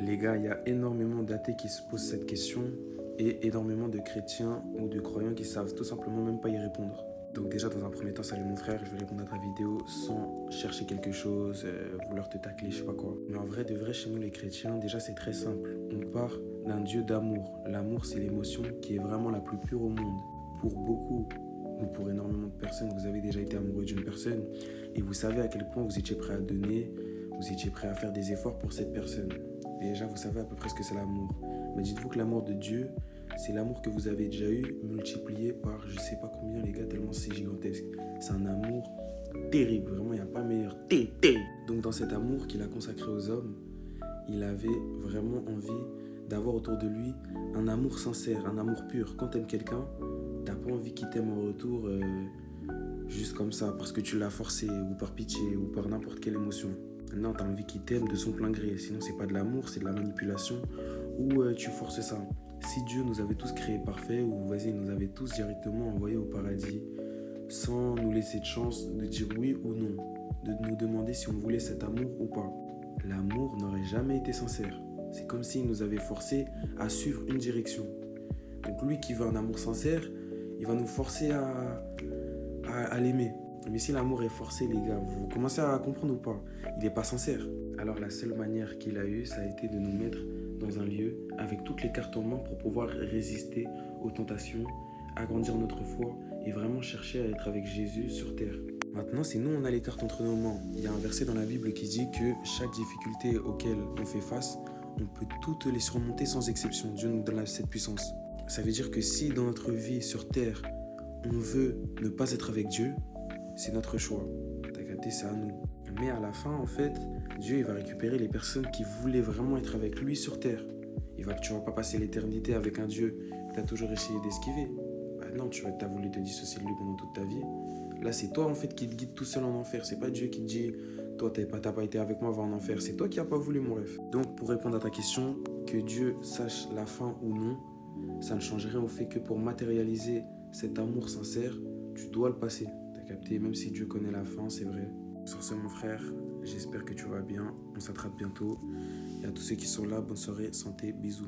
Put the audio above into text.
Les gars, il y a énormément d'athées qui se posent cette question et énormément de chrétiens ou de croyants qui savent tout simplement même pas y répondre. Donc déjà, dans un premier temps, salut mon frère, je vais répondre à ta vidéo sans chercher quelque chose, vouloir te tacler, je sais pas quoi. Mais en vrai, de vrai, chez nous les chrétiens, déjà c'est très simple. On part d'un Dieu d'amour. L'amour, c'est l'émotion qui est vraiment la plus pure au monde. Pour beaucoup, ou pour énormément de personnes, vous avez déjà été amoureux d'une personne et vous savez à quel point vous étiez prêt à donner, vous étiez prêt à faire des efforts pour cette personne. Déjà, vous savez à peu près ce que c'est l'amour. Mais dites-vous que l'amour de Dieu, c'est l'amour que vous avez déjà eu multiplié par je sais pas combien, les gars, tellement c'est gigantesque. C'est un amour terrible, vraiment, il n'y a pas meilleur. Donc dans cet amour qu'il a consacré aux hommes, il avait vraiment envie d'avoir autour de lui un amour sincère, un amour pur. Quand tu aimes quelqu'un, t'as pas envie qu'il t'aime en retour juste comme ça, parce que tu l'as forcé, ou par pitié, ou par n'importe quelle émotion. Non, tu as envie qu'il t'aime de son plein gré. Sinon, c'est pas de l'amour, c'est de la manipulation, ou tu forces ça. Si Dieu nous avait tous créés parfaits, ou vas-y, nous avait tous directement envoyés au paradis, sans nous laisser de chance de dire oui ou non, de nous demander si on voulait cet amour ou pas, l'amour n'aurait jamais été sincère. C'est comme s'il nous avait forcés à suivre une direction. Donc lui qui veut un amour sincère, il va nous forcer à l'aimer. Mais si l'amour est forcé, les gars, vous commencez à comprendre ou pas? Il n'est pas sincère. Alors la seule manière qu'il a eue, ça a été de nous mettre dans un lieu avec toutes les cartes en main pour pouvoir résister aux tentations, agrandir notre foi et vraiment chercher à être avec Jésus sur terre. Maintenant, si nous, on a les cartes entre nos mains, il y a un verset dans la Bible qui dit que chaque difficulté auquel on fait face, on peut toutes les surmonter sans exception. Dieu nous donne cette puissance. Ça veut dire que si dans notre vie sur terre, on veut ne pas être avec Dieu, c'est notre choix. T'as capté, c'est à nous. Mais à la fin, en fait, Dieu il va récupérer les personnes qui voulaient vraiment être avec lui sur terre. Tu vas pas passer l'éternité avec un Dieu que tu as toujours essayé d'esquiver. Bah non, tu as voulu te dissocier de lui pendant toute ta vie. Là, c'est toi en fait qui te guide tout seul en enfer. C'est pas Dieu qui te dit, toi, t'as pas été avec moi, va en enfer. C'est toi qui n'as pas voulu, mon ref. Donc, pour répondre à ta question, que Dieu sache la fin ou non, ça ne change rien au fait que pour matérialiser cet amour sincère, tu dois le passer. T'as capté, même si Dieu connaît la fin, c'est vrai. Sur ce, mon frère, j'espère que tu vas bien. On s'attrape bientôt. Et à tous ceux qui sont là, bonne soirée, santé, bisous.